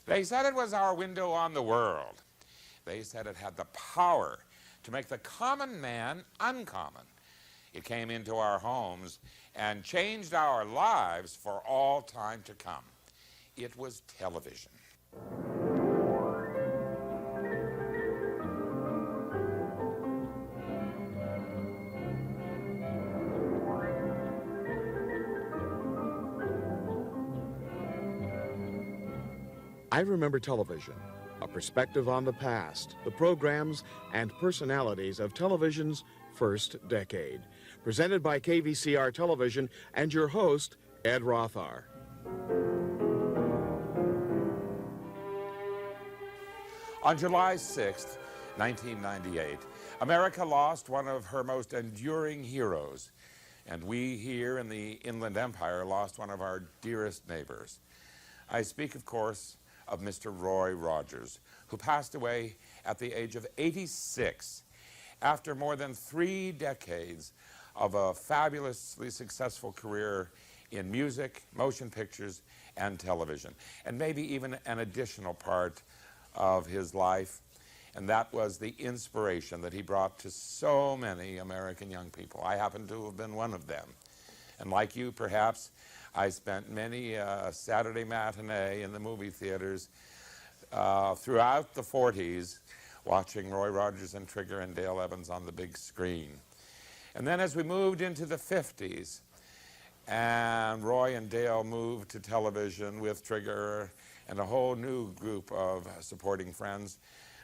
They said it was our window on the world. They said it had the power to make the common man uncommon. It came into our homes and changed our lives for all time to come. It was television. I Remember Television, a perspective on the past, the programs and personalities of television's first decade. Presented by KVCR Television and your host, Ed Rothhaar. On July 6th, 1998, America lost one of her most enduring heroes, and we here in the Inland Empire lost one of our dearest neighbors. I speak, of course, of Mr. Roy Rogers, who passed away at the age of 86 after more than 3 decades of a fabulously successful career in music, motion pictures, and television, and maybe even an additional part of his life, and that was the inspiration that he brought to so many American young people. I happen to have been one of them. And like you, perhaps, I spent many a Saturday matinee in the movie theaters throughout the 40s watching Roy Rogers and Trigger and Dale Evans on the big screen. And then as we moved into the 50s, and Roy and Dale moved to television with Trigger and a whole new group of supporting friends,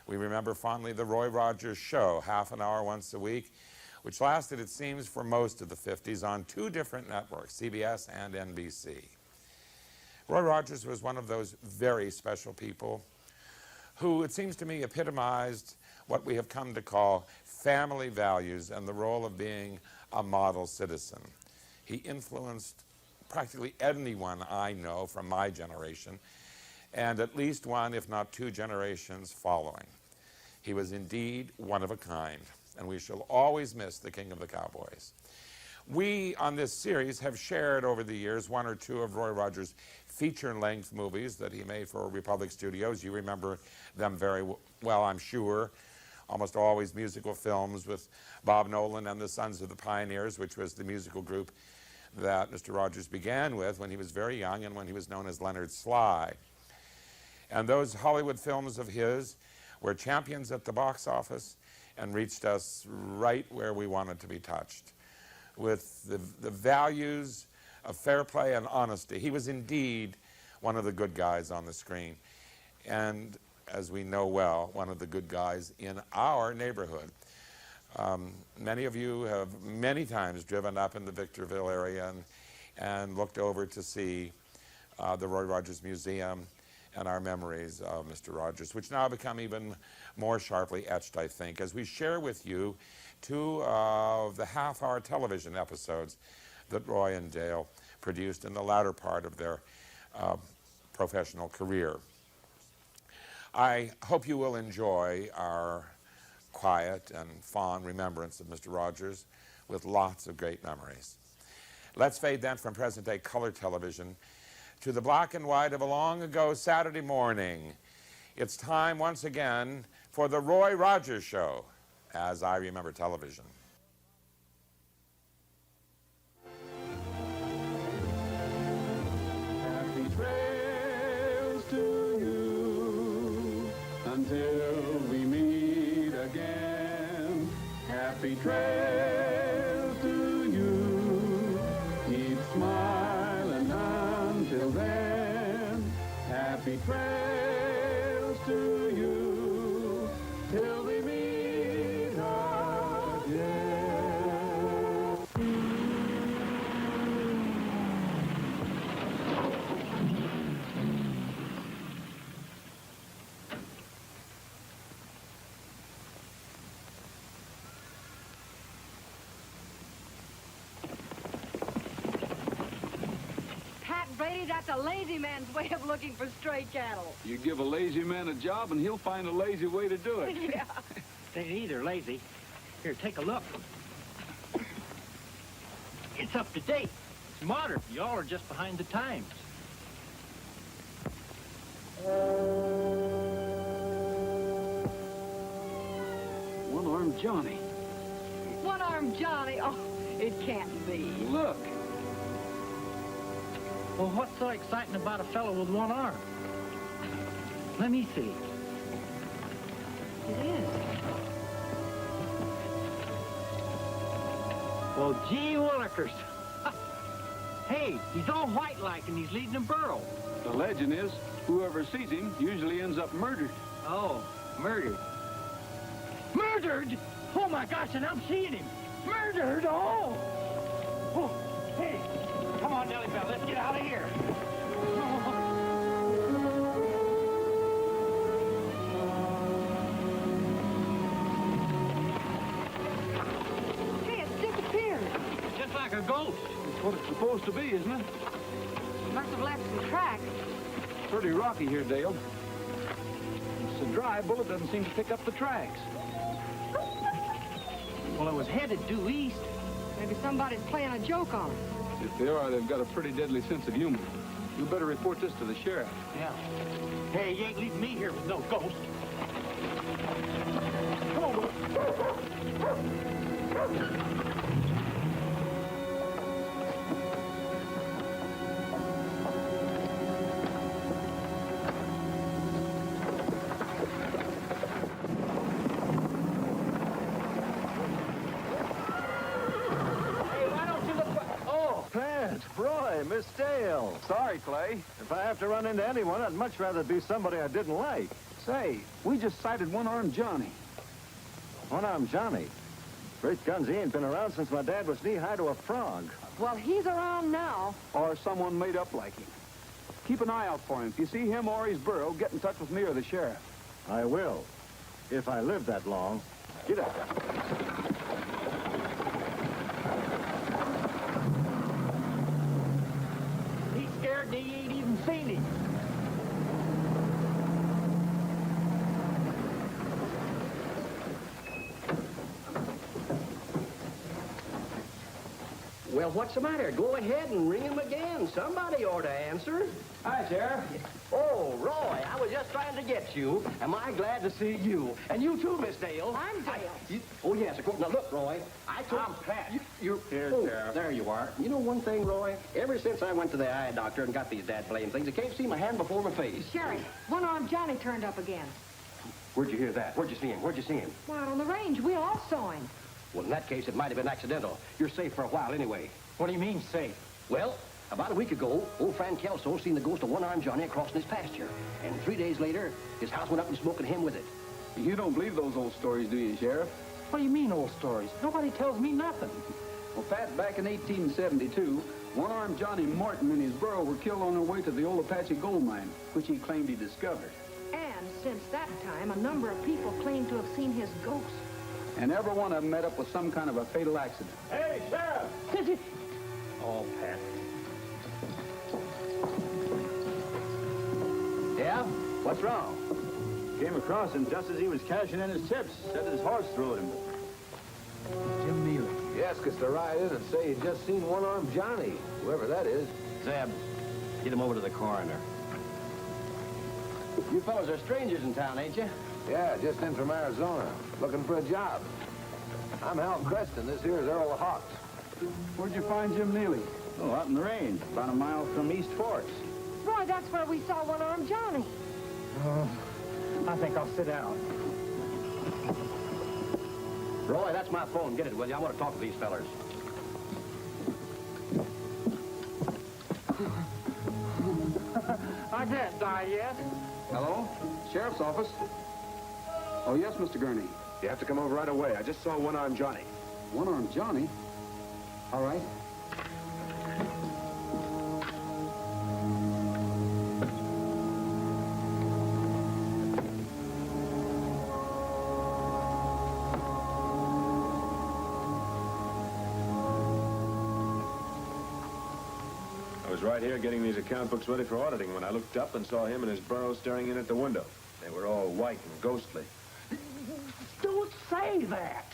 we remember fondly the Roy Rogers Show, half an hour once a week, which lasted, it seems, for most of the 50s on 2 different networks, CBS and NBC. Roy Rogers was one of those very special people who, it seems to me, epitomized what we have come to call family values and the role of being a model citizen. He influenced practically anyone I know from my generation, and at least 1, if not 2 generations following. He was indeed one of a kind, and we shall always miss the King of the Cowboys. We, on this series, have shared over the years 1 or 2 of Roy Rogers' feature-length movies that he made for Republic Studios. You remember them very well, I'm sure. Almost always musical films with Bob Nolan and the Sons of the Pioneers, which was the musical group that Mr. Rogers began with when he was very young and when he was known as Leonard Sly. And those Hollywood films of his were champions at the box office and reached us right where we wanted to be touched, with the values of fair play and honesty. He was indeed one of the good guys on the screen, and as we know well, one of the good guys in our neighborhood. Many of you have many times driven up in the Victorville area and looked over to see the Roy Rogers Museum and our memories of Mr. Rogers, which now become even more sharply etched, I think, as we share with you 2 of the half-hour television episodes that Roy and Dale produced in the latter part of their professional career. I hope you will enjoy our quiet and fond remembrance of Mr. Rogers with lots of great memories. Let's fade then from present-day color television to the black and white of a long ago Saturday morning. It's time once again for the Roy Rogers Show, as I remember television. Happy trails to you until we meet again. Happy trails to you. Keep smiling until then. Happy trails to you till we meet again. Brady, that's a lazy man's way of looking for stray cattle. You give a lazy man a job and he'll find a lazy way to do it. Yeah. They ain't either lazy. Here, take a look. It's up to date. It's modern. Y'all are just behind the times. One-armed Johnny. One-armed Johnny. Oh, it can't be. Look. Well, what's so exciting about a fellow with one arm? Let me see. It is. Well, gee willikers. Hey, he's all white-like and he's leading a burro. The legend is, whoever sees him usually ends up murdered. Oh, murdered. Murdered? Oh, my gosh, and I'm seeing him. Murdered? Oh! Oh, hey, come on, Nellie Bell, let's get out of here. Hey, it's disappeared. Just like a ghost. That's what it's supposed to be, isn't it? Must have left some tracks. Pretty rocky here, Dale. It's so dry, bullet doesn't seem to pick up the tracks. Well, it was headed due east. Maybe somebody's playing a joke on us. If they are, they've got a pretty deadly sense of humor. You better report this to the sheriff. Yeah. Hey, you ain't leaving me here with no ghost. Come on, Roy, Miss Dale. Sorry, Clay. If I have to run into anyone, I'd much rather be somebody I didn't like. Say, we just sighted one-armed Johnny. One-armed Johnny. Great guns, he ain't been around since my dad was knee-high to a frog. Well, he's around now. Or someone made up like him. Keep an eye out for him. If you see him or his burro, get in touch with me or the sheriff. I will. If I live that long. Get up. he's scared and he ain't even seen him. Well, what's the matter? Go ahead and ring him again. Somebody ought to answer. Hi, Sheriff. Oh, Roy, I was just trying to get you. Am I glad to see you? And you too, Miss Dale. I'm Dale. Oh, yes, of course. Now, look, Roy. I'm Pat. Here, Sheriff. There you are. You know one thing, Roy? Ever since I went to the eye doctor and got these dad blame things, I can't see my hand before my face. Sheriff, one-armed Johnny turned up again. Where'd you hear that? Where'd you see him? Where'd you see him? Well, out on the range. We all saw him. Well, in that case, it might have been accidental. You're safe for a while anyway. What do you mean, safe? Well, about a week ago, old Fran Kelso seen the ghost of one-armed Johnny crossing his pasture. And 3 days later, his house went up in smoke and him with it. You don't believe those old stories, do you, Sheriff? What do you mean, old stories? Nobody tells me nothing. Well, Pat, back in 1872, one-armed Johnny Morton and his burro were killed on their way to the old Apache gold mine, which he claimed he discovered. And since that time, a number of people claim to have seen his ghost. And every one of them met up with some kind of a fatal accident. Hey, Sheriff! Oh, Pat. Yeah? What's wrong? Came across him just as he was cashing in his chips. Said his horse threw him. Jim Neely. Yes, because to ride in and say you just seen one-armed Johnny, whoever that is. Zeb, get him over to the coroner. You fellows are strangers in town, ain't you? Yeah, just in from Arizona, looking for a job. I'm Hal Creston. This here's Earl Hawks. Where'd you find Jim Neely? Oh, out in the range, about a mile from East Forks. Roy, that's where we saw one-armed Johnny. I think I'll sit down. Roy, that's my phone. Get it, will you? I want to talk to these fellers. I can't die yet. Hello? Sheriff's office? Oh, yes, Mr. Gurney. You have to come over right away. I just saw one-armed Johnny. One-armed Johnny? All right. I was right here getting these account books ready for auditing when I looked up and saw him and his burro staring in at the window. They were all white and ghostly. Don't say that.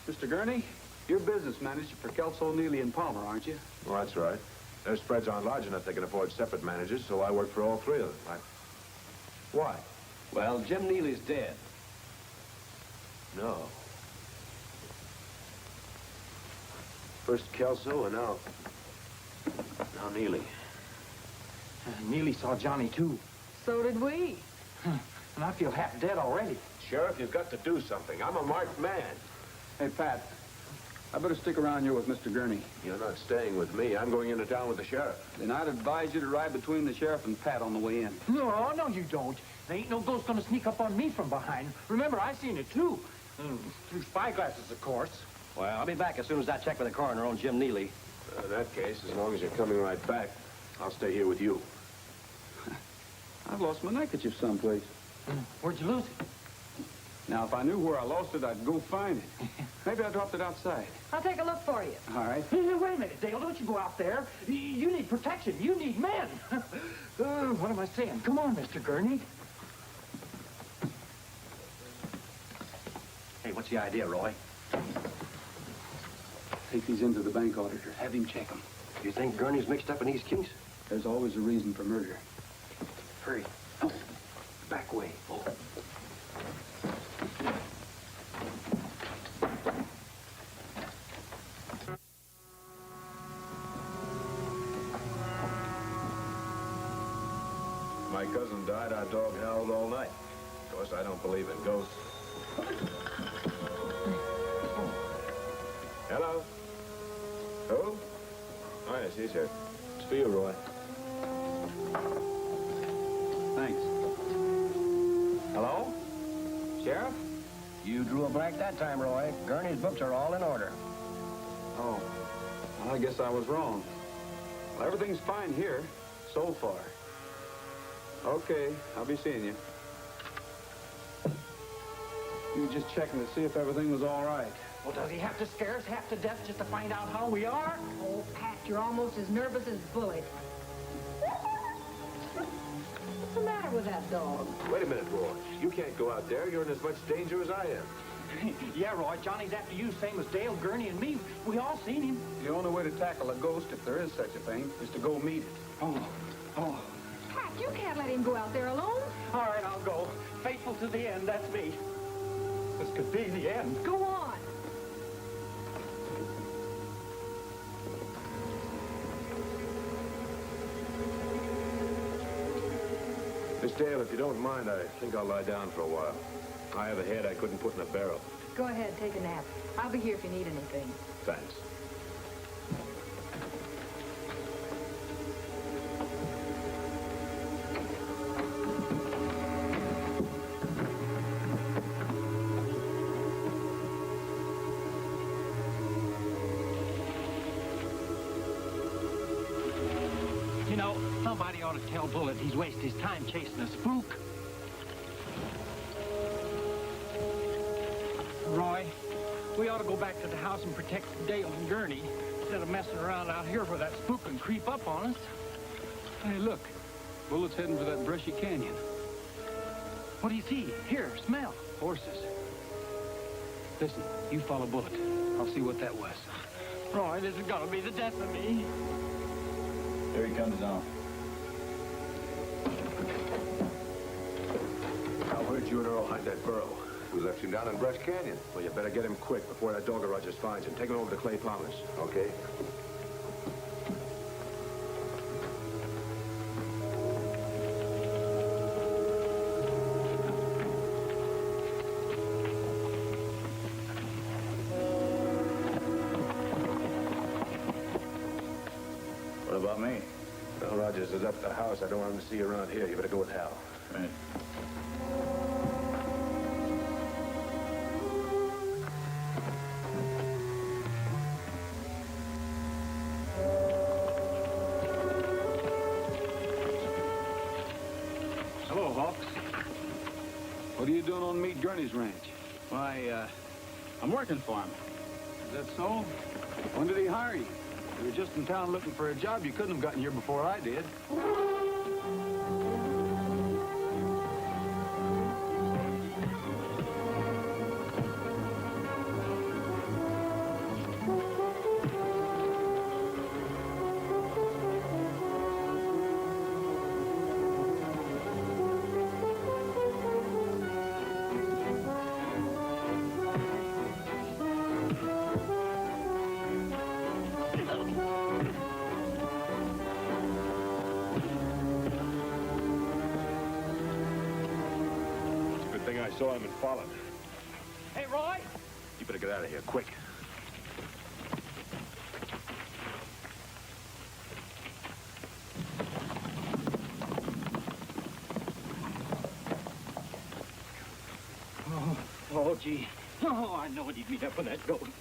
Mr. Gurney, you're business manager for Kelso, Neely, and Palmer, aren't you? Well, that's right. Their spreads aren't large enough they can afford separate managers, so I work for all three of them. Why? Well, Jim Neely's dead. No. First Kelso and now Neely. Neely saw Johnny, too. So did we. And I feel half dead already. Sheriff, you've got to do something. I'm a marked man. Hey, Pat, I better stick around here with Mr. Gurney. You're not staying with me. I'm going into town with the sheriff. Then I'd advise you to ride between the sheriff and Pat on the way in. No, you don't. There ain't no ghost gonna sneak up on me from behind. Remember, I seen it, too. Through spyglasses, of course. Well, I'll be back as soon as I check with the coroner on Jim Neely. In that case, as long as you're coming right back, I'll stay here with you. I've lost my neckerchief someplace. Where'd you lose it? Now, if I knew where I lost it, I'd go find it. Maybe I dropped it outside. I'll take a look for you. All right. Hey, wait a minute, Dale. Don't you go out there. You need protection. You need men. What am I saying? Come on, Mr. Gurney. Hey, what's the idea, Roy? Take these into the bank auditor. Have him check them. You think Gurney's mixed up in these kinks? There's always a reason for murder. Hurry. Oh, back way. Oh. My cousin died, our dog howled all night. Of course, I don't believe in ghosts. Hello? Who? Oh, yes, he's here. It's for you, Roy. Thanks. Hello? Sheriff? You drew a blank that time, Roy. Gurney's books are all in order. Oh, well, I guess I was wrong. Well, everything's fine here, so far. Okay, I'll be seeing you. You were just checking to see if everything was all right. Well, does he have to scare us half to death just to find out how we are? Oh, Pat, you're almost as nervous as Bullet. What's the matter with that dog? Wait a minute, Roy. You can't go out there. You're in as much danger as I am. Yeah, Roy, Johnny's after you, same as Dale, Gurney, and me. We all seen him. The only way to tackle a ghost, if there is such a thing, is to go meet it. Oh. Pat, you can't let him go out there alone. All right, I'll go. Faithful to the end, that's me. This could be the end. Go on. Miss Dale, if you don't mind, I think I'll lie down for a while. I have a head I couldn't put in a barrel. Go ahead, take a nap. I'll be here if you need anything. Thanks. You know, somebody ought to tell Bullet he's wasting his time chasing a spook. Roy, we ought to go back to the house and protect Dale and Gurney instead of messing around out here where that spook can creep up on us. Hey, look. Bullet's heading for that brushy canyon. What do you see? Here, smell. Horses. Listen, you follow Bullet. I'll see what that was. Roy, this is gonna be the death of me. Here he comes now. I heard you and Earl hide that burro. We left him down in Brush Canyon. Well, you better get him quick before that dog of Rogers finds him. Take him over to Clay Palmer's. Okay. What about me? Well, Rogers is up at the house. I don't want him to see you around here. You better go with Hal. Right. Hello, Hawks. What are you doing on Meet Gurney's ranch? Why, I'm working for him. Is that so? When did he hire you? You were just in town looking for a job. You couldn't have gotten here before I did. I saw him and followed. Hey, Roy! You better get out of here, quick. Oh, gee. Oh, I know he'd meet up with that ghost.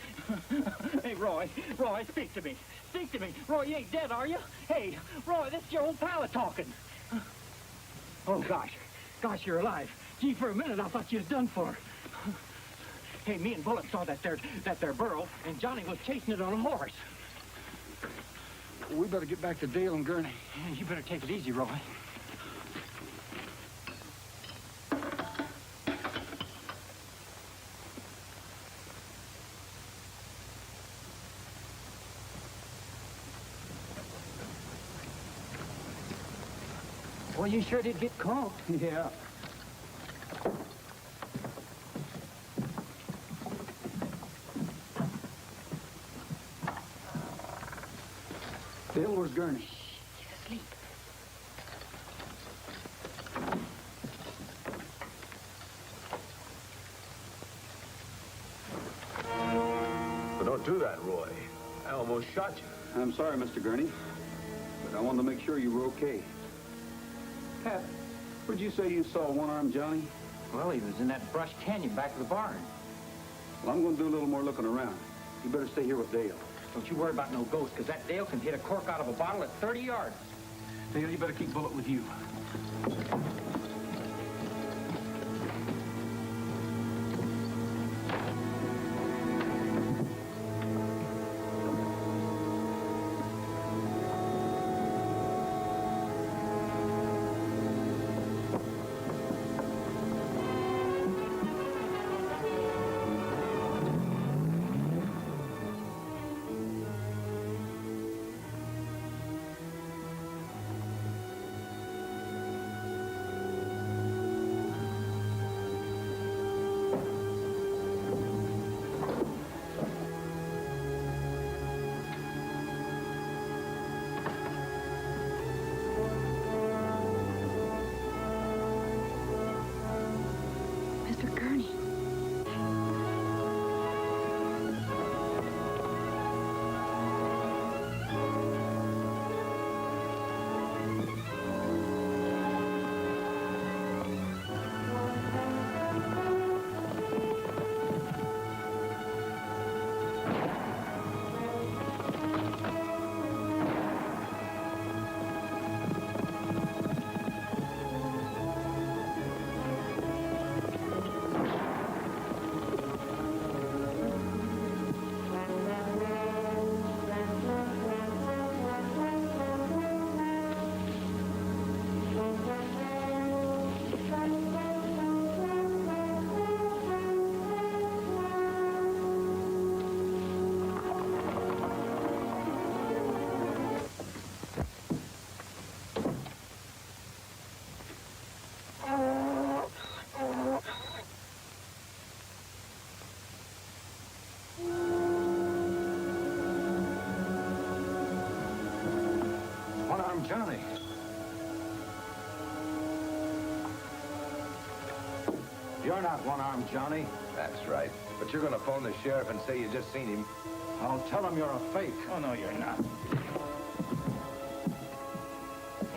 Hey, Roy, speak to me. Speak to me. Roy, you ain't dead, are you? Hey, Roy, this is your old pal talking. Oh, gosh, you're alive. Gee, for a minute, I thought you was done for. Hey, me and Bullock saw that there burro, and Johnny was chasing it on a horse. We better get back to Dale and Gurney. You better take it easy, Roy. Well, you sure did get caught. Yeah. Bill, where's Gurney? He's asleep. But don't do that, Roy. I almost shot you. I'm sorry, Mr. Gurney, but I wanted to make sure you were okay. Pat, where'd you say you saw One-Armed Johnny? Well, he was in that brush canyon back of the barn. Well, I'm going to do a little more looking around. You better stay here with Dale. Don't you worry about no ghost, because that Dale can hit a cork out of a bottle at 30 yards. Dale, you better keep Bullet with you. Mr. Gurney. One-Armed Johnny. You're not One-Armed Johnny. That's right. But you're going to phone the sheriff and say you just seen him. I'll tell him you're a fake. Oh, no, you're not.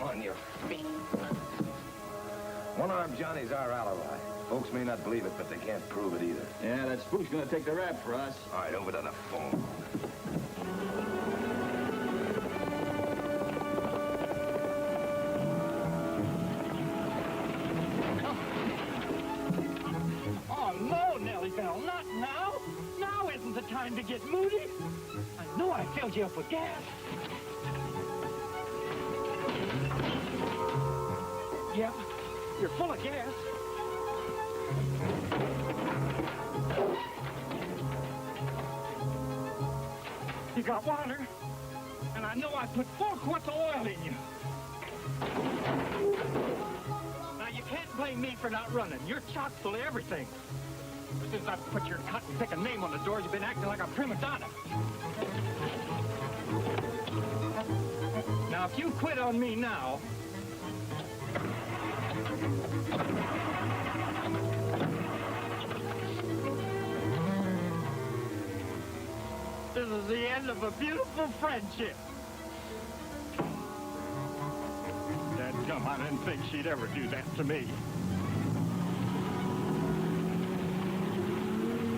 On your feet. One-Armed Johnny's our alibi. Folks may not believe it, but they can't prove it either. Yeah, that spook's gonna take the rap for us. All right, over to the phone. Oh, no, Nellie Bell, not now. Now isn't the time to get moody. I know I filled you up with gas. Yeah, you're full of gas. You got water, and I know I put 4 quarts of oil in you. Now, you can't blame me for not running. You're chock full of everything. Since I put your cotton-picking name on the doors, you've been acting like a prima donna. Now, if you quit on me now... This is the end of a beautiful friendship. Dadgum, I didn't think she'd ever do that to me.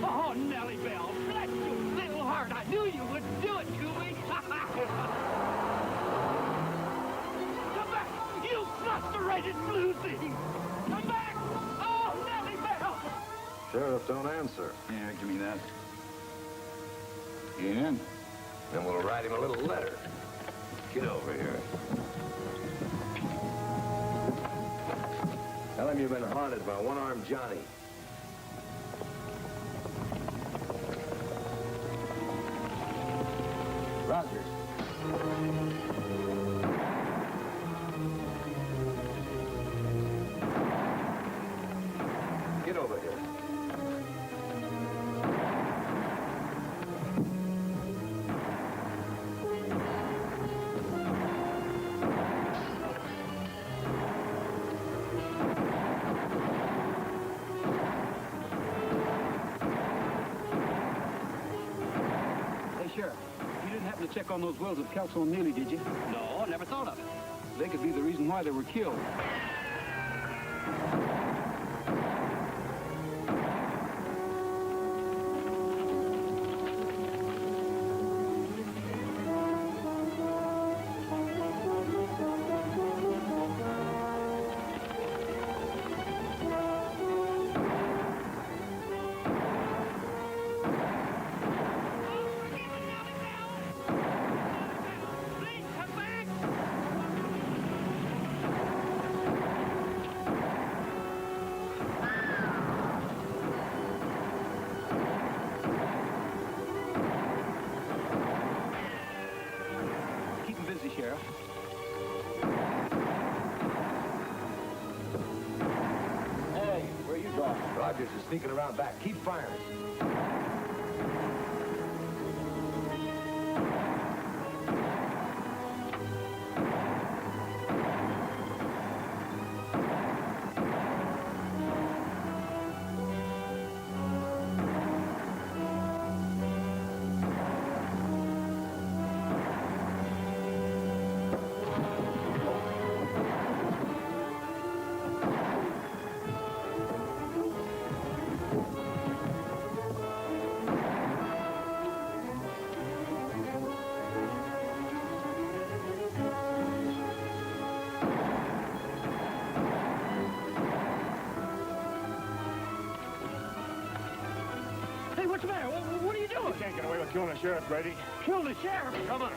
Oh, Nellie Bell, bless your little heart. I knew you would do it to me. Come back, you frustrated bluesy. Come back. Oh, Nellie Bell. Sheriff don't answer. Yeah, give me that. In. Then we'll write him a little letter. Get over here. Tell him you've been haunted by one-armed Johnny. Rogers. Get over here. Hey, Sheriff, you didn't happen to check on those wills of Kelso and Neely, did you? No, never thought of it. They could be the reason why they were killed. Please come back. Keep them busy, Sheriff. Hey, where you going? Rogers is sneaking around back. Keep firing. Hey, what's the matter? What are you doing? You can't get away with killing a sheriff, Brady. Kill the sheriff. Come on.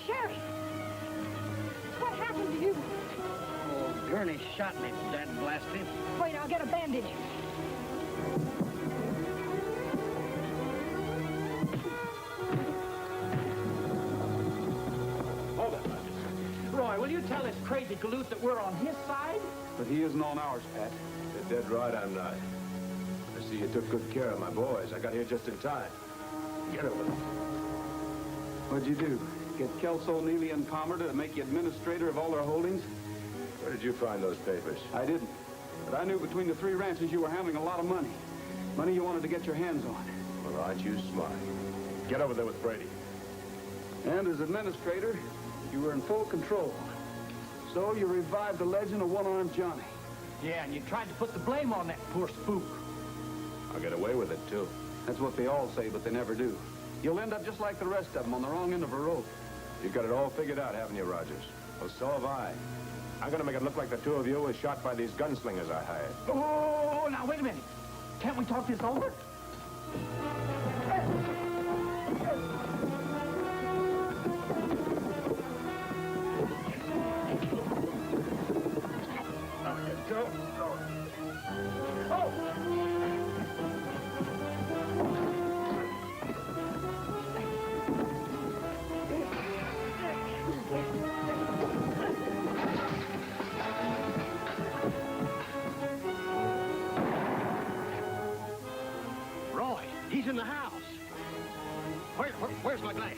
Sheriff! What happened to you? Oh, Gurney shot me, Dad blast him. Wait, I'll get a bandage. Hold it. Roy, will you tell this crazy galoot that we're on his side? But he isn't on ours, Pat. You're dead right, I'm not. I see you took good care of my boys. I got here just in time. Get over them. What'd you do? Get Kelso, Neely, and Palmer to make you administrator of all their holdings? Where did you find those papers? I didn't. But I knew between the three ranches you were handling a lot of money. Money you wanted to get your hands on. Well, aren't you smart? Get over there with Brady. And as administrator, you were in full control. So you revived the legend of one-armed Johnny. Yeah, and you tried to put the blame on that poor spook. I'll get away with it, too. That's what they all say, but they never do. You'll end up just like the rest of them on the wrong end of a rope. You've got it all figured out, haven't you, Rogers? Well, so have I. I'm gonna make it look like the two of you were shot by these gunslingers I hired. Oh, now, wait a minute. Can't we talk this over? Go. Roy, he's in the house. my glass.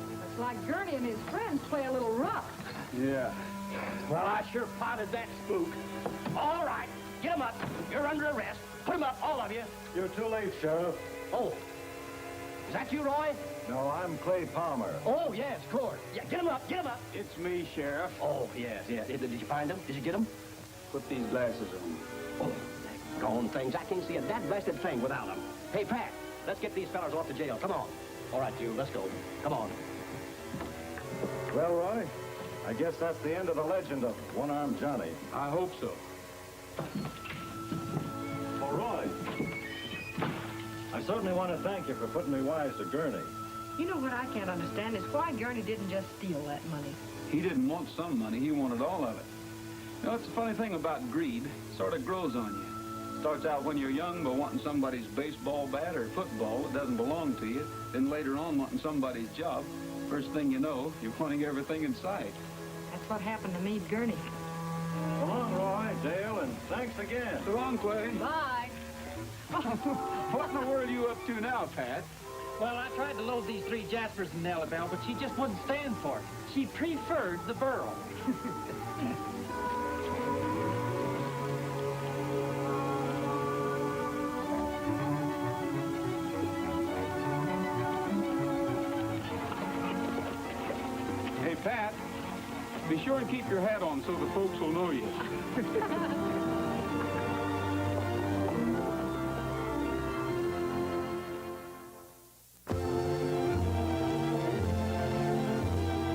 Looks like Gurney and his friends play a little rough. Yeah. Well, I sure potted that spook. All right, get him up. You're under arrest. Put him up, all of you. You're too late, Sheriff. Oh, is that you, Roy? No, I'm Clay Palmer. Oh, yes, of course. Yeah, get him up, get him up. It's me, Sheriff. Oh, yes, yes. Did you find him? Did you get him? Put these glasses on. Oh, gone things. I can't see a that blasted thing without them. Hey, Pat, let's get these fellas off to jail. Come on. All right, you, let's go. Come on. Well, Roy, I guess that's the end of the legend of One-Armed Johnny. I hope so. Well, Roy, I certainly want to thank you for putting me wise to Gurney. You know what I can't understand is why Gurney didn't just steal that money. He didn't want some money. He wanted all of it. You know, it's a funny thing about greed. It sort of grows on you. Starts out when you're young by wanting somebody's baseball bat or football that doesn't belong to you. Then later on wanting somebody's job. First thing you know, you're wanting everything in sight. That's what happened to me, Gurney. Come on, Roy, Dale, and thanks again. So long, Clay. Bye. What in the world are you up to now, Pat? Well, I tried to load these three Jaspers in Nellie Bell, but she just wouldn't stand for it. She preferred the burro. Hey, Pat, be sure and keep your hat on so the folks will know you.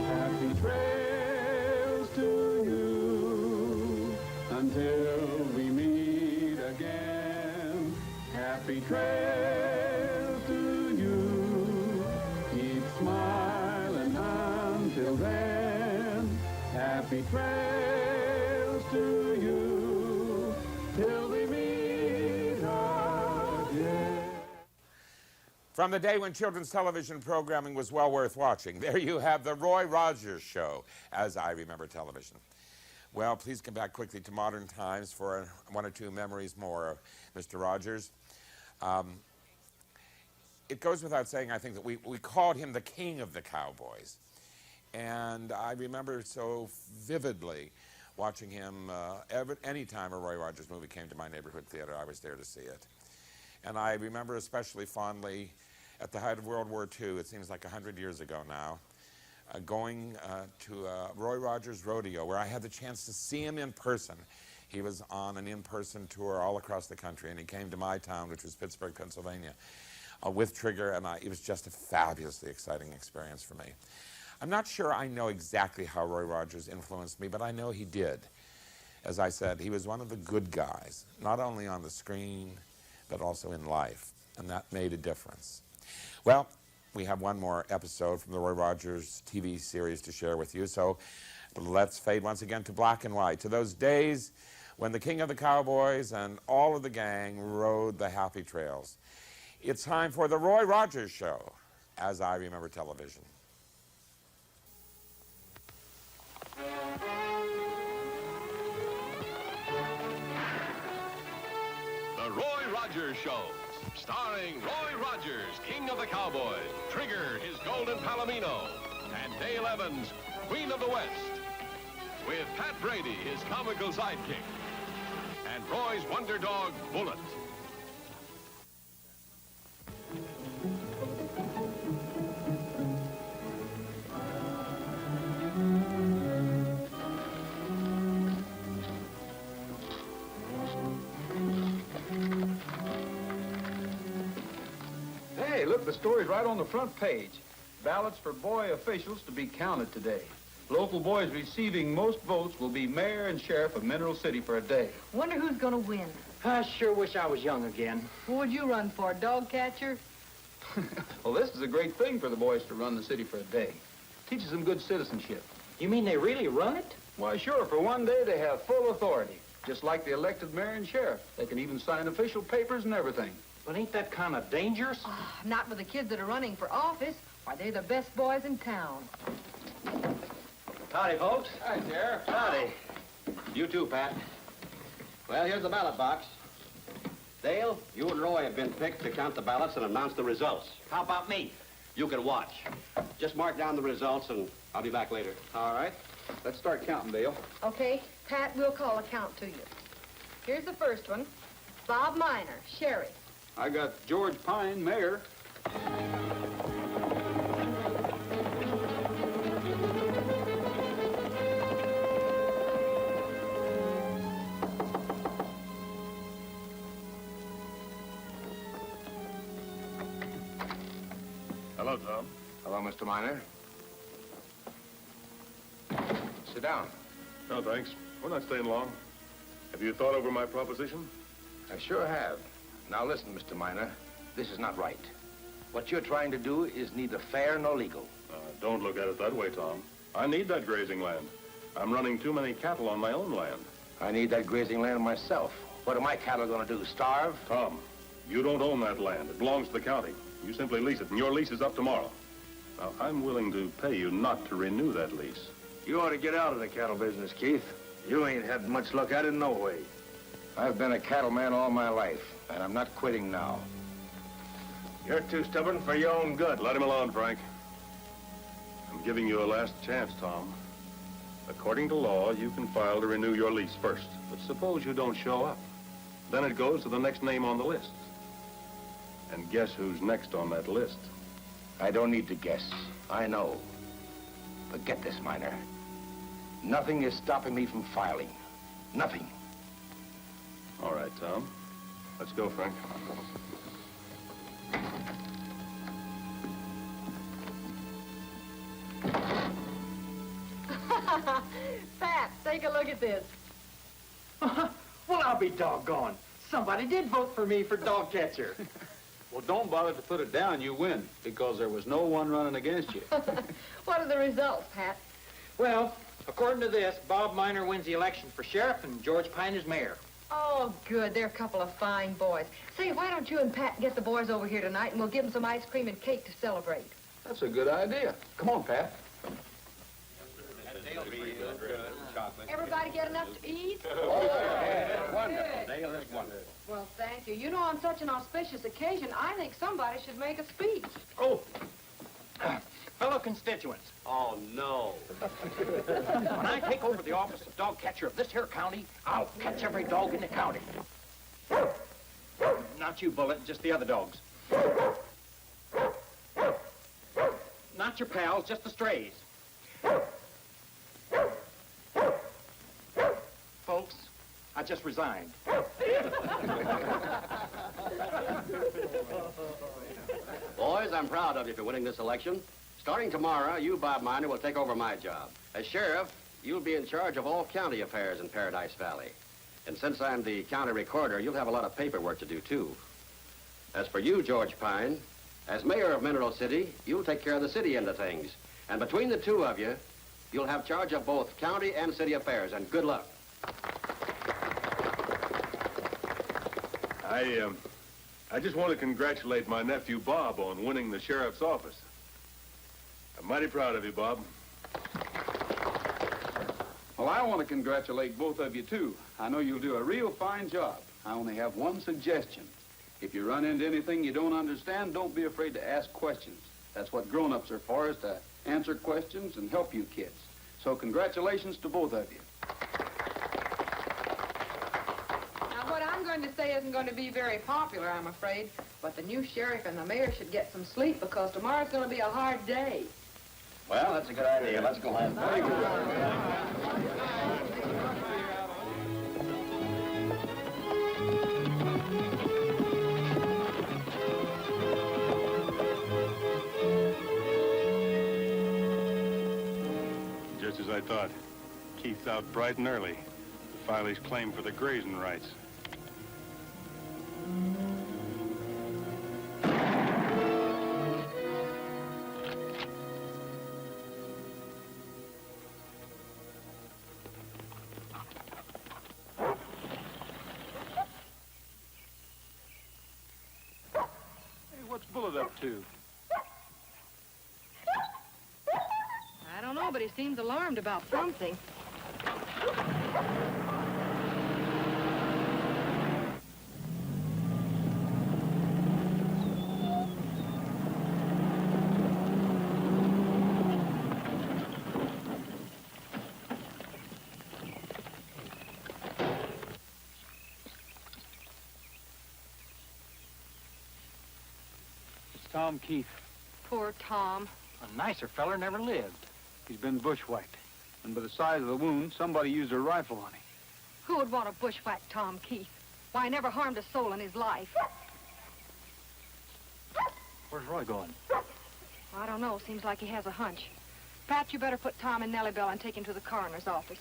Happy trails to you until we meet again. Happy trails to you. Keep smiling until then. Happy trails to you till we meet again. From the day when children's television programming was well worth watching, there you have the Roy Rogers Show, as I remember television. Well, please come back quickly to modern times for one or two memories more of Mr. Rogers. It goes without saying, I think, that we called him the king of the cowboys. And I remember so vividly watching him any time a Roy Rogers movie came to my neighborhood theater, I was there to see it. And I remember especially fondly at the height of World War II, it seems like 100 years ago now, going to Roy Rogers Rodeo, where I had the chance to see him in person. He was on an in-person tour all across the country, and he came to my town, which was Pittsburgh, Pennsylvania, with Trigger, and it was just a fabulously exciting experience for me. I'm not sure I know exactly how Roy Rogers influenced me, but I know he did. As I said, he was one of the good guys, not only on the screen, but also in life, and that made a difference. Well, we have one more episode from the Roy Rogers TV series to share with you, so let's fade once again to black and white, to those days when the king of the cowboys and all of the gang rode the happy trails. It's time for the Roy Rogers Show, as I remember television. The Roy Rogers Show, starring Roy Rogers, King of the Cowboys, Trigger, his golden palomino, and Dale Evans, Queen of the West, with Pat Brady, his comical sidekick, and Roy's wonder dog, Bullet. Hey, look, the story's right on the front page. Ballots for boy officials to be counted today. Local boys receiving most votes will be mayor and sheriff of Mineral City for a day. Wonder who's gonna win. I sure wish I was young again. Who would you run for, dog catcher? Well, this is a great thing for the boys to run the city for a day. Teaches them good citizenship. You mean they really run it? Why, sure. For one day, they have full authority. Just like the elected mayor and sheriff. They can even sign official papers and everything. But ain't that kind of dangerous? Oh, not with the kids that are running for office. Why, they're the best boys in town. Howdy, folks. Hi, Sheriff. Howdy. You too, Pat. Well, here's the ballot box. Dale, you and Roy have been picked to count the ballots and announce the results. How about me? You can watch. Just mark down the results, and I'll be back later. All right. Let's start counting, Dale. Okay, Pat, we'll call a count to you. Here's the first one. Bob Miner, sheriff. I got George Pine, mayor. Hello, Tom. Hello, Mr. Miner. Sit down. No, thanks. We're not staying long. Have you thought over my proposition? I sure have. Now listen, Mr. Miner. This is not right. What you're trying to do is neither fair nor legal. Don't look at it that way, Tom. I need that grazing land. I'm running too many cattle on my own land. I need that grazing land myself. What are my cattle going to do, starve? Tom, you don't own that land. It belongs to the county. You simply lease it, and your lease is up tomorrow. Now, I'm willing to pay you not to renew that lease. You ought to get out of the cattle business, Keith. You ain't had much luck at it no way. I've been a cattleman all my life, and I'm not quitting now. You're too stubborn for your own good. Let him alone, Frank. I'm giving you a last chance, Tom. According to law, you can file to renew your lease first. But suppose you don't show up. Then it goes to the next name on the list. And guess who's next on that list? I don't need to guess. I know. But get this, Miner. Nothing is stopping me from filing. Nothing. All right, Tom. Let's go, Frank. Pat, take a look at this. Well, I'll be doggone. Somebody did vote for me for dog catcher. Well, don't bother to put it down. You win, because there was no one running against you. What are the results, Pat? Well, according to this, Bob Miner wins the election for sheriff and George Pine is mayor. Oh, good. They're a couple of fine boys. Say, why don't you and Pat get the boys over here tonight, and we'll give them some ice cream and cake to celebrate. That's a good idea. Come on, Pat. Everybody get enough to eat? Wonderful, Dale. That's wonderful. Well, thank you. You know, on such an auspicious occasion, I think somebody should make a speech. Oh, fellow constituents. Oh, no. When I take over the office of dog catcher of this here county, I'll catch every dog in the county. Not you, Bullet, just the other dogs. Not your pals, just the strays. Folks, I just resigned. Boys, I'm proud of you for winning this election. Starting tomorrow, you, Bob Miner, will take over my job. As sheriff, you'll be in charge of all county affairs in Paradise Valley. And since I'm the county recorder, you'll have a lot of paperwork to do, too. As for you, George Pine, as mayor of Mineral City, you'll take care of the city end of things. And between the two of you, you'll have charge of both county and city affairs, and good luck. I just want to congratulate my nephew, Bob, on winning the sheriff's office. I'm mighty proud of you, Bob. Well, I want to congratulate both of you, too. I know you'll do a real fine job. I only have one suggestion. If you run into anything you don't understand, don't be afraid to ask questions. That's what grown-ups are for, is to answer questions and help you kids. So congratulations to both of you. Now, what I'm going to say isn't going to be very popular, I'm afraid, but the new sheriff and the mayor should get some sleep because tomorrow's going to be a hard day. Well, that's a good idea. Let's go home. Very good. Just as I thought. Keith's out bright and early to file his claim for the grazing rights. bullet up to? I don't know, but he seems alarmed about something. Tom Keith. Poor Tom. A nicer feller never lived. He's been bushwhacked. And by the size of the wound, somebody used a rifle on him. Who would want to bushwhack Tom Keith? Why, he never harmed a soul in his life. Where's Roy going? I don't know. Seems like he has a hunch. Pat, you better put Tom in Nellie Bell and take him to the coroner's office.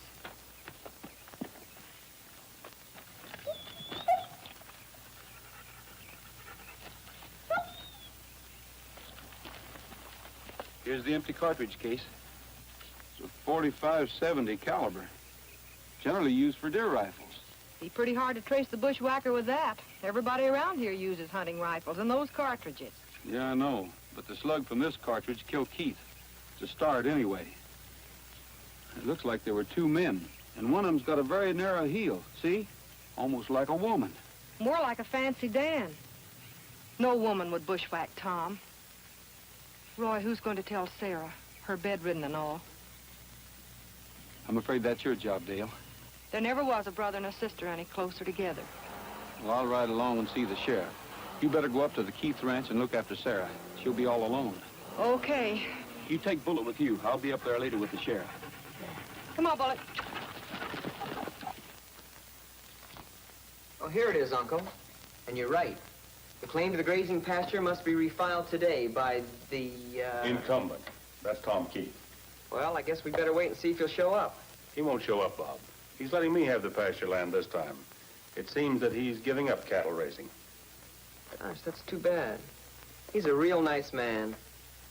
Here's the empty cartridge case. It's a .45-70 caliber. Generally used for deer rifles. Be pretty hard to trace the bushwhacker with that. Everybody around here uses hunting rifles and those cartridges. Yeah, I know. But the slug from this cartridge killed Keith. It's a start anyway. It looks like there were two men. And one of them's got a very narrow heel. See? Almost like a woman. More like a fancy Dan. No woman would bushwhack Tom. Roy, who's going to tell Sarah? Her bedridden and all. I'm afraid that's your job, Dale. There never was a brother and a sister any closer together. Well, I'll ride along and see the sheriff. You better go up to the Keith Ranch and look after Sarah. She'll be all alone. Okay. You take Bullet with you. I'll be up there later with the sheriff. Come on, Bullet. Oh, here it is, Uncle. And you're right. The claim to the grazing pasture must be refiled today by the, Incumbent. That's Tom Keith. Well, I guess we better wait and see if he'll show up. He won't show up, Bob. He's letting me have the pasture land this time. It seems that he's giving up cattle raising. Gosh, that's too bad. He's a real nice man.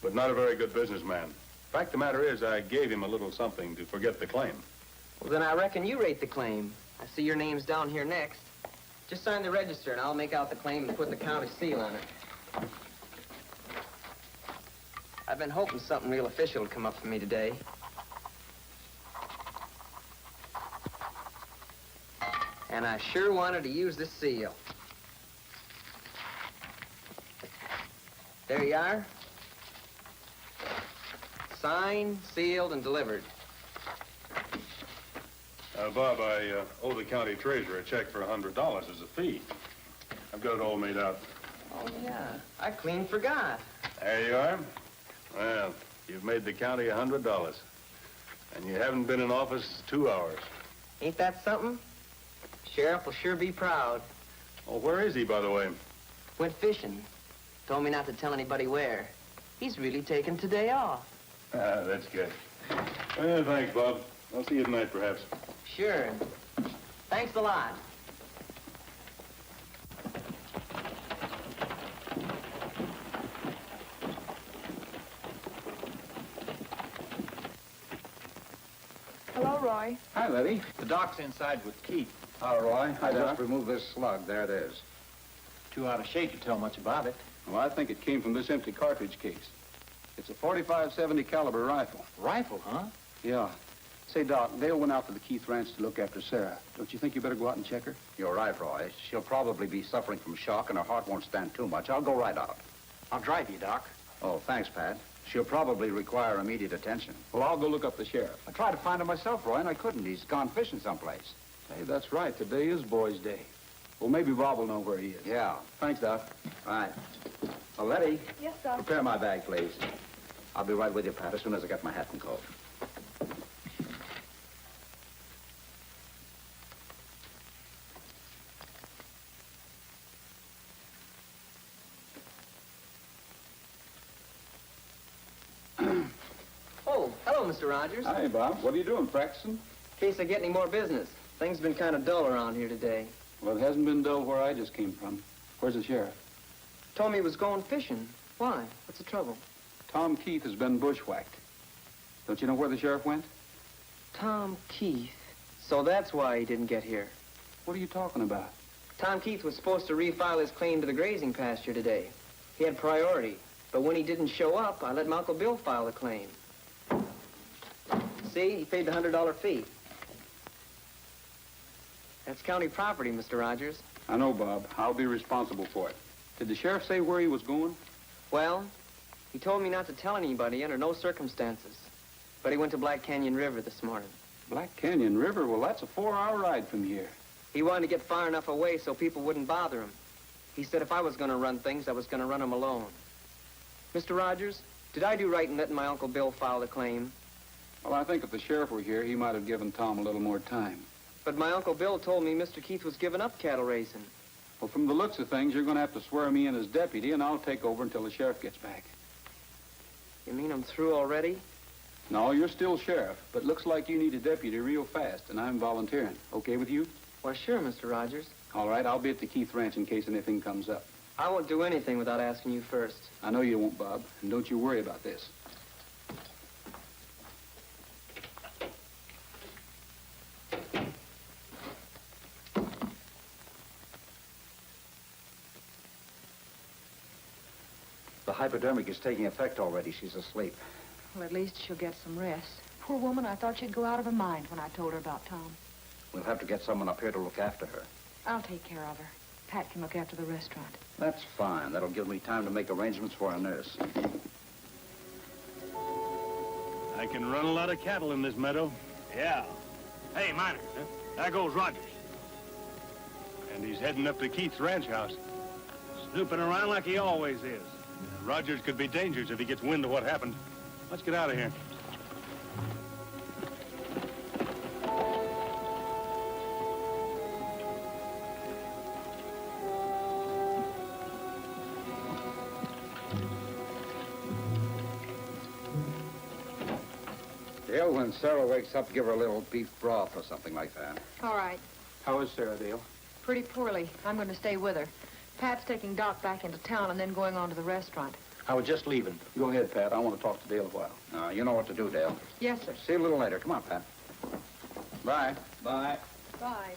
But not a very good businessman. Fact of the matter is, I gave him a little something to forget the claim. Well, then I reckon you rate the claim. I see your name's down here next. Just sign the register, and I'll make out the claim and put the county seal on it. I've been hoping something real official would come up for me today. And I sure wanted to use this seal. There you are. Signed, sealed, and delivered. Bob, I owe the county treasurer a check for $100 as a fee. I've got it all made out. Oh, yeah. I clean forgot. There you are. Well, you've made the county $100. And you haven't been in office 2 hours. Ain't that something? Sheriff will sure be proud. Oh, where is he, by the way? Went fishing. Told me not to tell anybody where. He's really taken today off. Ah, that's good. Well, thanks, Bob. I'll see you tonight, perhaps. Sure. Thanks a lot. Hello, Roy. Hi, Letty. The doc's inside with Keith. Hi, Roy. Hi, I Doc. just removed this slug. There it is. Too out of shape to tell much about it. Well, I think it came from this empty cartridge case. It's a .45-70 caliber rifle. Rifle, huh? Yeah. Say, Doc, Dale went out to the Keith Ranch to look after Sarah. Don't you think you better go out and check her? You're right, Roy. She'll probably be suffering from shock, and her heart won't stand too much. I'll go right out. I'll drive you, Doc. Oh, thanks, Pat. She'll probably require immediate attention. Well, I'll go look up the sheriff. I tried to find him myself, Roy, and I couldn't. He's gone fishing someplace. Hey, that's right. Today is Boys' Day. Well, maybe Bob will know where he is. Yeah. Thanks, Doc. Right. Well, Letty. Yes, Doc. Prepare my bag, please. I'll be right with you, Pat, as soon as I get my hat and coat. Oh, hello, Mr. Rogers. Hi, Bob. What are you doing, practicing? In case I get any more business. Things been kind of dull around here today. Well, it hasn't been dull where I just came from. Where's the sheriff? Told me he was going fishing. Why? What's the trouble? Tom Keith has been bushwhacked. Don't you know where the sheriff went? Tom Keith. So that's why he didn't get here. What are you talking about? Tom Keith was supposed to refile his claim to the grazing pasture today. He had priority. But when he didn't show up, I let my Uncle Bill file the claim. See, he paid the $100 fee. That's county property, Mr. Rogers. I know, Bob. I'll be responsible for it. Did the sheriff say where he was going? Well, he told me not to tell anybody under no circumstances. But he went to Black Canyon River this morning. Black Canyon River? Well, that's a 4-hour ride from here. He wanted to get far enough away so people wouldn't bother him. He said if I was going to run things, I was going to run them alone. Mr. Rogers, did I do right in letting my Uncle Bill file the claim? Well, I think if the sheriff were here, he might have given Tom a little more time. But my Uncle Bill told me Mr. Keith was giving up cattle raising. Well, from the looks of things, you're going to have to swear me in as deputy, and I'll take over until the sheriff gets back. You mean I'm through already? No, you're still sheriff, but looks like you need a deputy real fast, and I'm volunteering. Okay with you? Well, sure, Mr. Rogers. All right, I'll be at the Keith Ranch in case anything comes up. I won't do anything without asking you first. I know you won't, Bob, and don't you worry about this. The hypodermic is taking effect already. She's asleep. Well, at least she'll get some rest. Poor woman, I thought she'd go out of her mind when I told her about Tom. We'll have to get someone up here to look after her. I'll take care of her. Pat can look after the restaurant. That's fine. That'll give me time to make arrangements for a nurse. I can run a lot of cattle in this meadow. Yeah. Hey, Miner, there goes Rogers. And he's heading up to Keith's ranch house. Snooping around like he always is. Rogers could be dangerous if he gets wind of what happened. Let's get out of here. Dale, when Sarah wakes up, give her a little beef broth or something like that. All right. How is Sarah, Dale? Pretty poorly. I'm going to stay with her. Pat's taking Doc back into town and then going on to the restaurant. I was just leaving. Go ahead, Pat. I want to talk to Dale a while. You know what to do, Dale. Yes, sir. See you a little later. Come on, Pat. Bye. Bye. Bye.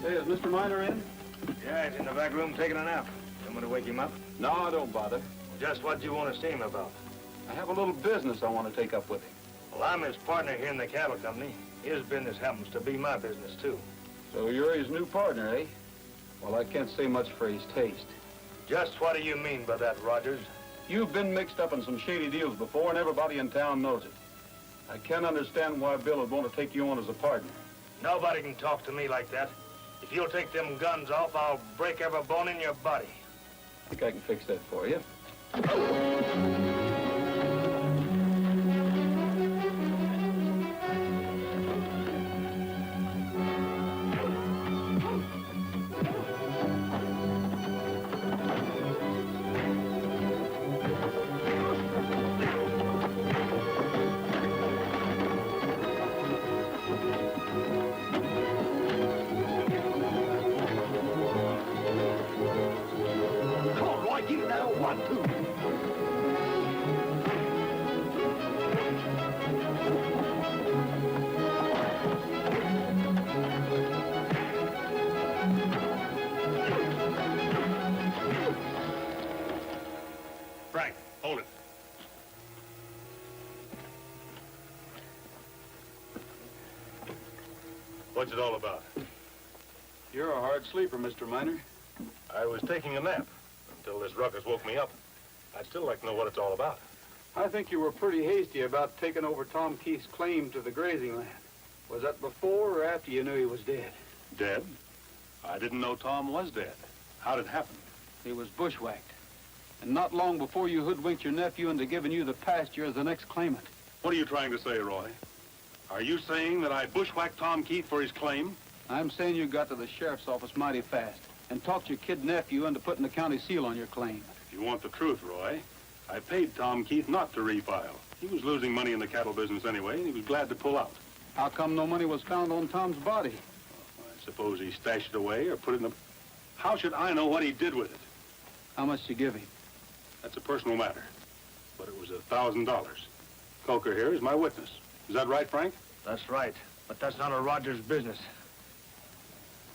Hey, is Mr. Miner in? Yeah, he's in the back room taking a nap. You want me to wake him up? No, I don't bother. Just what do you want to see him about? I have a little business I want to take up with him. Well, I'm his partner here in the cattle company. His business happens to be my business, too. So you're his new partner, eh? Well, I can't say much for his taste. Just what do you mean by that, Rogers? You've been mixed up in some shady deals before, and everybody in town knows it. I can't understand why Bill would want to take you on as a partner. Nobody can talk to me like that. If you'll take them guns off, I'll break every bone in your body. I think I can fix that for you. Frank, hold it. What's it all about? You're a hard sleeper, Mr. Miner. I was taking a nap until this ruckus woke me up. I'd still like to know what it's all about. I think you were pretty hasty about taking over Tom Keith's claim to the grazing land. Was that before or after you knew he was dead? Dead? I didn't know Tom was dead. How'd it happen? He was bushwhacked. And not long before you hoodwinked your nephew into giving you the pasture as the next claimant. What are you trying to say, Roy? Are you saying that I bushwhacked Tom Keith for his claim? I'm saying you got to the sheriff's office mighty fast and talked your kid nephew into putting the county seal on your claim. If you want the truth, Roy, I paid Tom Keith not to refile. He was losing money in the cattle business anyway, and he was glad to pull out. How come no money was found on Tom's body? I suppose he stashed it away or put it in the... How should I know what he did with it? How much did you give him? That's a personal matter. but it was $1,000. Coker here is my witness. Is that right, Frank? That's right, but that's none of Rogers' business.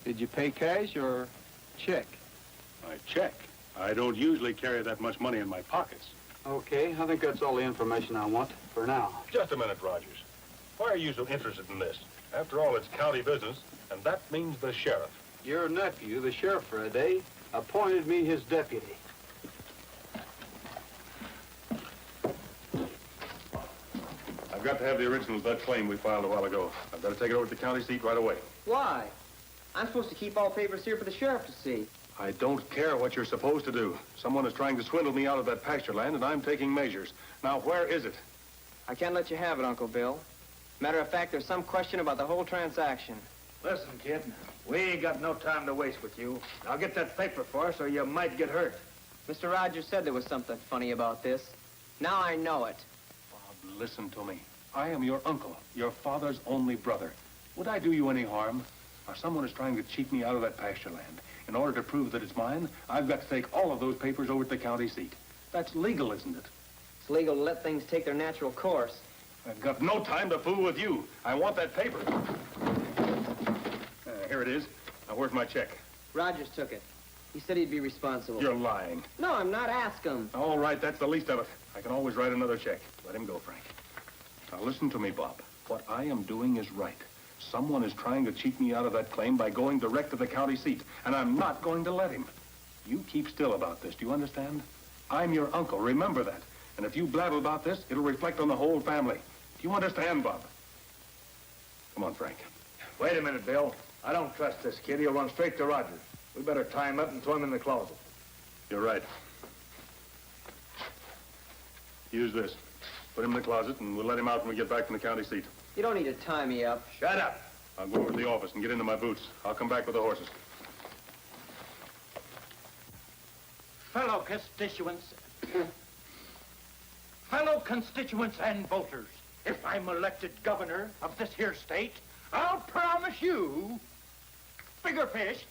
Did you pay cash or check? I check. I don't usually carry that much money in my pockets. Okay, I think that's all the information I want for now. Just a minute, Rogers. Why are you so interested in this? After all, it's county business, and that means the sheriff. Your nephew, the sheriff for a day, appointed me his deputy. I've got to have the original of that claim we filed a while ago. I've got to take it over to the county seat right away. Why? I'm supposed to keep all papers here for the sheriff to see. I don't care what you're supposed to do. Someone is trying to swindle me out of that pasture land, and I'm taking measures. Now, where is it? I can't let you have it, Uncle Bill. Matter of fact, there's some question about the whole transaction. Listen, kid, we ain't got no time to waste with you. I'll get that paper for us, or you might get hurt. Mr. Rogers said there was something funny about this. Now I know it. Bob, listen to me. I am your uncle, your father's only brother. Would I do you any harm? Or someone is trying to cheat me out of that pasture land. In order to prove that it's mine, I've got to take all of those papers over to the county seat. That's legal, isn't it? It's legal to let things take their natural course. I've got no time to fool with you. I want that paper. Here it is. Now, where's my check? Rogers took it. He said he'd be responsible. You're lying. No, I'm not. Ask him. All right, that's the least of it. I can always write another check. Let him go, Frank. Now, listen to me, Bob. What I am doing is right. Someone is trying to cheat me out of that claim by going direct to the county seat, and I'm not going to let him. You keep still about this, do you understand? I'm your uncle, remember that. And if you blabber about this, it'll reflect on the whole family. Do you understand, Bob? Come on, Frank. Wait a minute, Bill. I don't trust this kid. He'll run straight to Rogers. We better tie him up and throw him in the closet. You're right. Use this. Put him in the closet, and we'll let him out when we get back from the county seat. You don't need to tie me up. Shut up. I'll go over to the office and get into my boots. I'll come back with the horses. Fellow constituents and voters, if I'm elected governor of this here state, I'll promise you bigger fish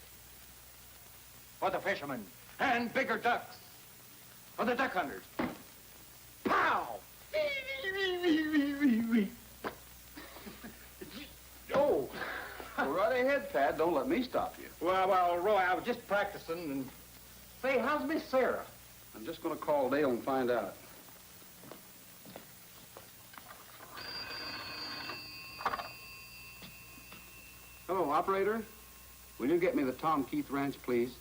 for the fishermen and bigger ducks for the duck hunters. Pow! Oh, go right ahead, Pat. Don't let me stop you. Well, Roy, I was just practicing and... Say, how's Miss Sarah? I'm just going to call Dale and find out. Hello, operator. Will you get me the Tom Keith Ranch, please?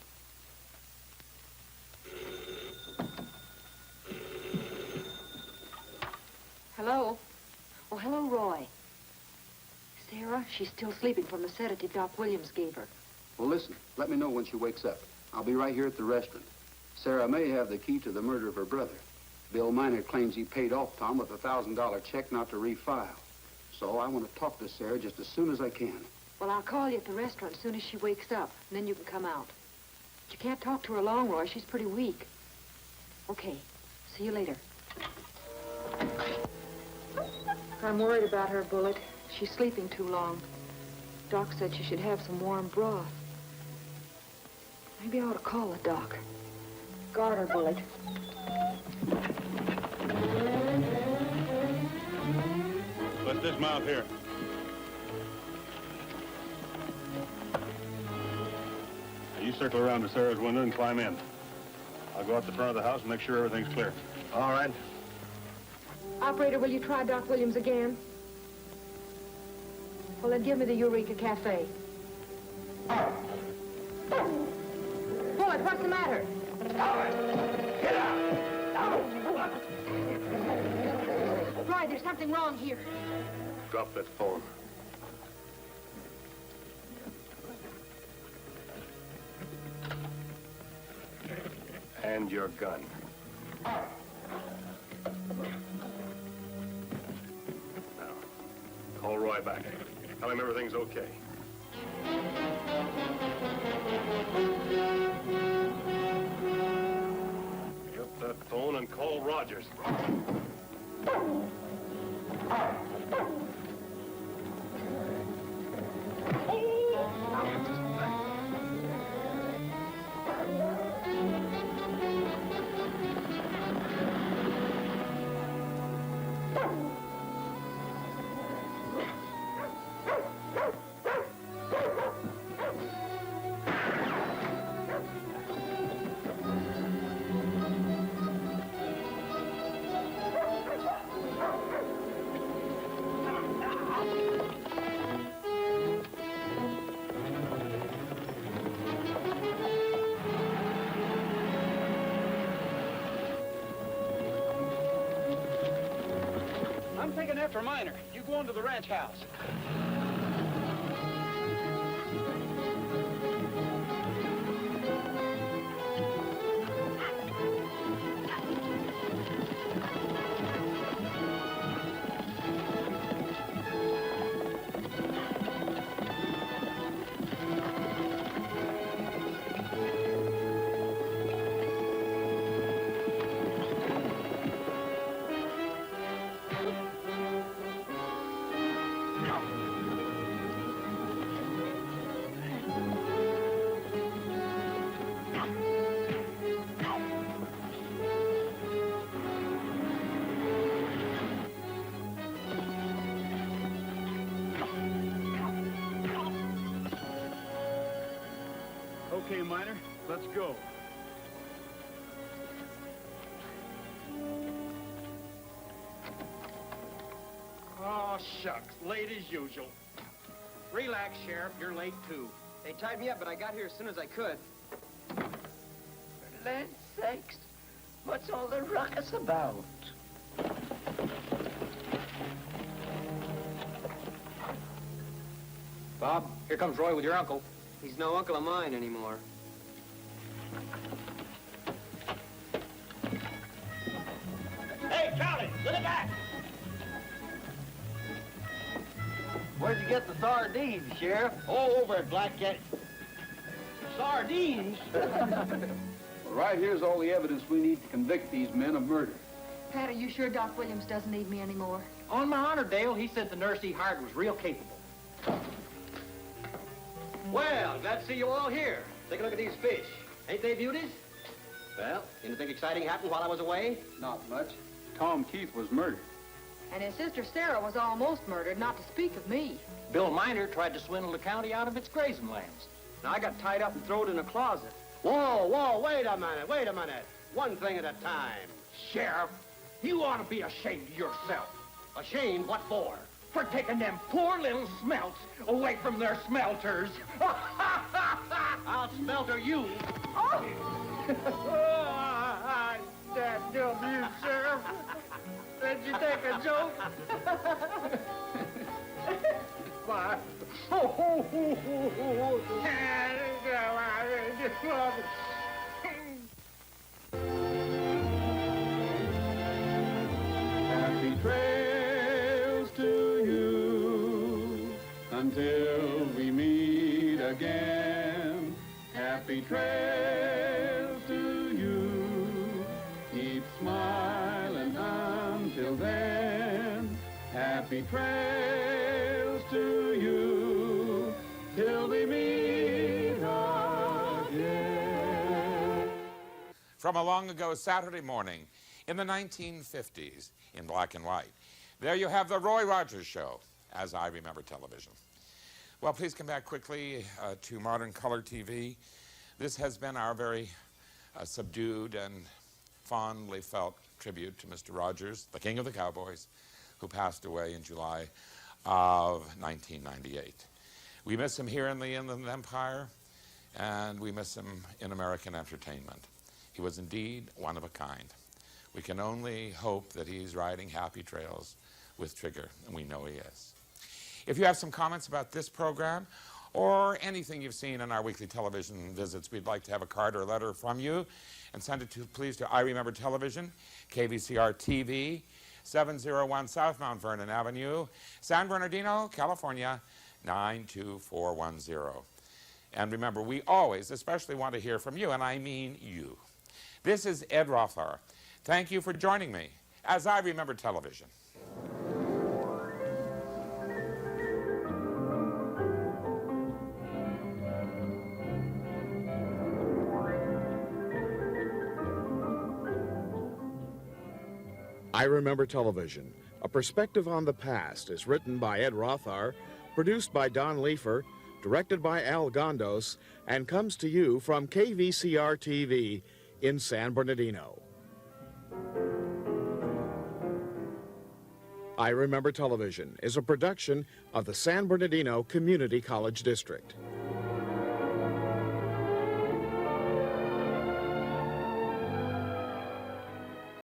Hello? Oh, hello, Roy. Sarah, she's still sleeping from the sedative Doc Williams gave her. Well, listen. Let me know when she wakes up. I'll be right here at the restaurant. Sarah may have the key to the murder of her brother. Bill Miner claims he paid off Tom with a $1,000 check not to refile. So I want to talk to Sarah just as soon as I can. Well, I'll call you at the restaurant as soon as she wakes up, and then you can come out. But you can't talk to her long, Roy. She's pretty weak. Okay. See you later. I'm worried about her, Bullet. She's sleeping too long. Doc said she should have some warm broth. Maybe I ought to call the doc. Guard her, Bullet. Let's dismount here. Now, you circle around to Sarah's window and climb in. I'll go out the front of the house and make sure everything's clear. All right. Operator, will you try Doc Williams again? Well, then give me the Eureka Cafe. Bullet, what's the matter? Get out! Roy, there's something wrong here. Drop that phone. And your gun. Now, call Roy back. Tell him everything's okay. Get that phone and call Rogers. I'm taking after Miner. You go on to the ranch house. Okay, Miner, let's go. Oh, shucks. Late as usual. Relax, Sheriff. You're late, too. They tied me up, but I got here as soon as I could. For land's sakes, what's all the ruckus about? Bob, here comes Roy with your uncle. He's no uncle of mine anymore. Hey, Charlie, look at that! Where'd you get the sardines, Sheriff? Oh, over at Black Cat. Sardines? Well, right here's all the evidence we need to convict these men of murder. Pat, are you sure Doc Williams doesn't need me anymore? On my honor, Dale, he said the nurse he hired was real capable. Well, glad to see you all here. Take a look at these fish. Ain't they beauties? Well, anything exciting happened while I was away? Not much. Tom Keith was murdered. And his sister Sarah was almost murdered, not to speak of me. Bill Miner tried to swindle the county out of its grazing lands. Now I got tied up and thrown in a closet. Whoa, wait a minute. One thing at a time. Sheriff, you ought to be ashamed of yourself. Ashamed? What for? For taking them poor little smelts away from their smelters. I'll smelter you. Oh, that dumb you, Sheriff. Did you take a joke? Why? Happy trails to you until we meet again. Happy trails to you. Keep smiling until then. Happy trails to you till we meet again. From a long ago Saturday morning in the 1950s in black and white. There you have the Roy Rogers Show, as I remember television. Well, please come back quickly to modern color TV. This has been our very subdued and fondly felt tribute to Mr. Rogers, the King of the Cowboys, who passed away in July of 1998. We miss him here in the Inland Empire, and we miss him in American entertainment. He was indeed one of a kind. We can only hope that he's riding happy trails with Trigger, and we know he is. If you have some comments about this program or anything you've seen in our weekly television visits, we'd like to have a card or a letter from you, and send it to, please, to I Remember Television, KVCR TV, 701 South Mount Vernon Avenue, San Bernardino, California, 92410. And remember, we always especially want to hear from you, and I mean you. This is Ed Rothhaar. Thank you for joining me as I Remember Television. I Remember Television, a perspective on the past, is written by Ed Rothhaar, produced by Don Leifer, directed by Al Gondos, and comes to you from KVCR TV in San Bernardino. I Remember Television is a production of the San Bernardino Community College District.